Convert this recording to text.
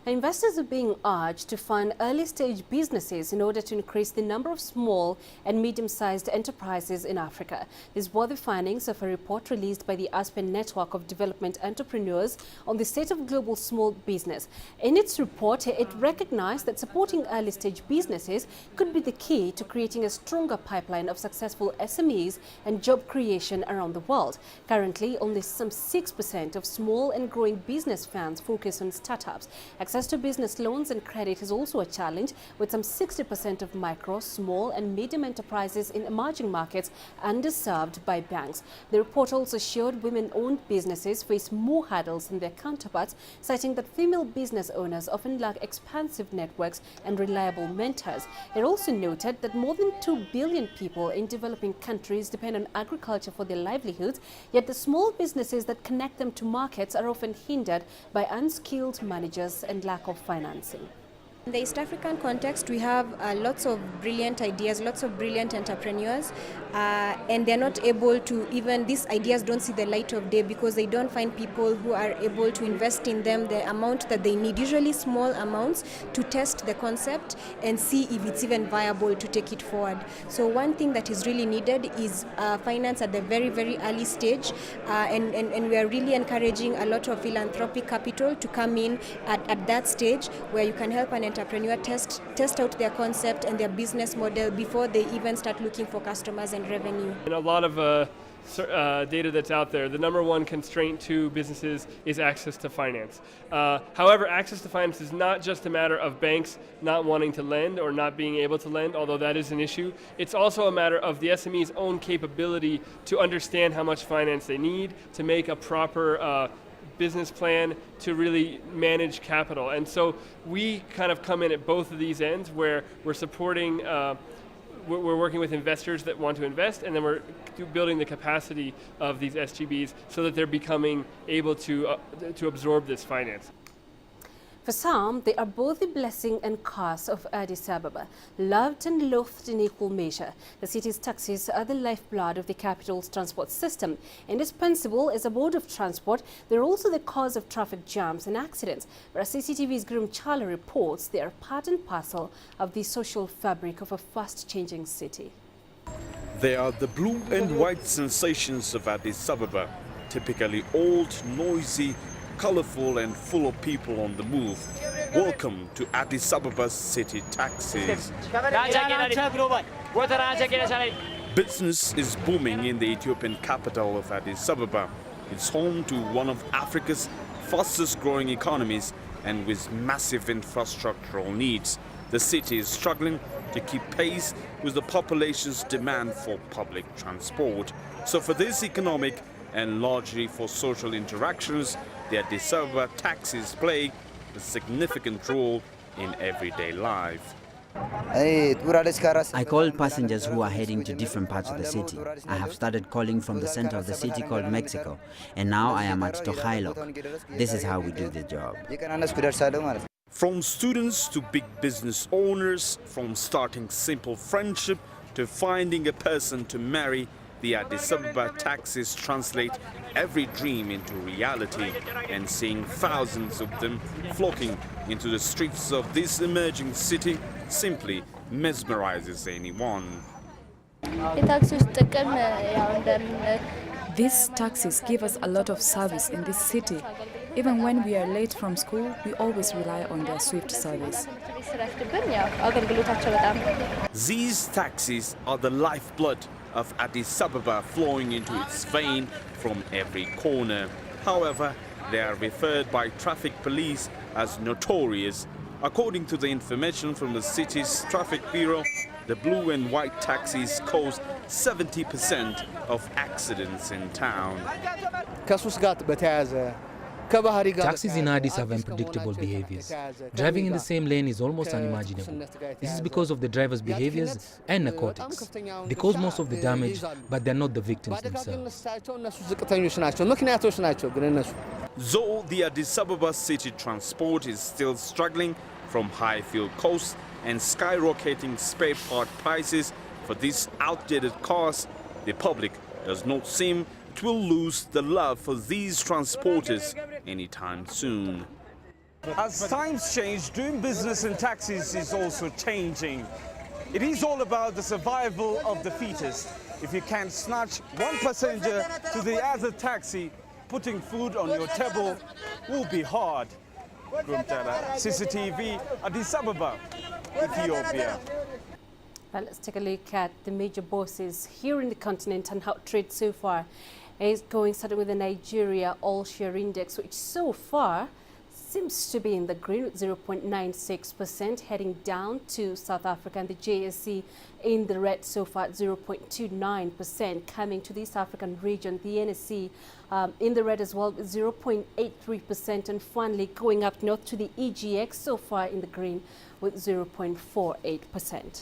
Investors are being urged to fund early-stage businesses in order to increase the number of small and medium-sized enterprises in Africa. These were the findings of a report released by the Aspen Network of Development Entrepreneurs on the state of global small business. In its report, it recognized that supporting early-stage businesses could be the key to creating a stronger pipeline of successful SMEs and job creation around the world. Currently, only some 6% of small and growing business funds focus on startups. Access to business loans and credit is also a challenge, with some 60% of micro, small and medium enterprises in emerging markets underserved by banks. The report also showed women-owned businesses face more hurdles than their counterparts, citing that female business owners often lack expansive networks and reliable mentors. It also noted that more than 2 billion people in developing countries depend on agriculture for their livelihoods, yet the small businesses that connect them to markets are often hindered by unskilled managers and lack of financing. In the East African context, we have lots of brilliant ideas, lots of brilliant entrepreneurs, and they're not able to, even these ideas don't see the light of day because they don't find people who are able to invest in them the amount that they need, usually small amounts, to test the concept and see if it's even viable to take it forward. So one thing that is really needed is finance at the very, very early stage, and we are really encouraging a lot of philanthropic capital to come in at that stage where you can help an entrepreneur test out their concept and their business model before they even start looking for customers and revenue. In a lot of data that's out there, the number one constraint to businesses is access to finance. However, access to finance is not just a matter of banks not wanting to lend or not being able to lend, although that is an issue. It's also a matter of the SME's own capability to understand how much finance they need to make a proper business plan to really manage capital. And so we kind of come in at both of these ends where we're supporting, we're working with investors that want to invest, and then we're building the capacity of these SGBs so that they're becoming able to absorb this finance. For some, they are both the blessing and curse of Addis Ababa, loved and loathed in equal measure. The city's taxis are the lifeblood of the capital's transport system. Indispensable as a mode of transport, they're also the cause of traffic jams and accidents. Whereas CCTV's GIRUM CHALA reports they are part and parcel of the social fabric of a fast-changing city. They are the blue and white sensations of Addis Ababa, typically old, noisy, colorful and full of people on the move. Welcome to Addis Ababa's city taxis. Business is booming in the Ethiopian capital of Addis Ababa. It's home to one of Africa's fastest growing economies and with massive infrastructural needs. The city is struggling to keep pace with the population's demand for public transport. So for this economic and largely for social interactions, the Addis Ababa taxis play a significant role in everyday life. I call passengers who are heading to different parts of the city. I have started calling from the center of the city called Mexico, and now I am at Tohailok. This is how we do the job. From students to big business owners, from starting simple friendship to finding a person to marry, the Addis Ababa taxis translate every dream into reality, and seeing thousands of them flocking into the streets of this emerging city simply mesmerizes anyone. These taxis give us a lot of service in this city. Even when we are late from school, we always rely on their swift service. These taxis are the lifeblood of Addis Ababa, flowing into its vein from every corner. However, they are referred by traffic police as notorious. According to the information from the city's traffic bureau, the blue and white taxis cause 70% of accidents in town. Taxis in Addis have unpredictable behaviors. Driving in the same lane is almost unimaginable. This is because of the driver's behaviors and narcotics. They cause most of the damage, but they're not the victims themselves. Though the Addis Ababa city transport is still struggling from high fuel costs and skyrocketing spare part prices for these outdated cars, the public does not seem to lose the love for these transporters anytime soon. As times change, doing business in taxis is also changing. It is all about the survival of the fittest. If you can snatch one passenger to the other taxi, putting food on your table will be hard. GIRUM, CHALA, CCTV, Addis Ababa, Ethiopia. Well, let's take a look at the major bosses here in the continent and how trade so far is going, starting with the Nigeria All-Share Index, which so far seems to be in the green with 0.96%, heading down to South Africa, and the JSE in the red so far at 0.29%. Coming to the East African region, the NSE in the red as well with 0.83%, and finally going up north to the EGX so far in the green with 0.48%.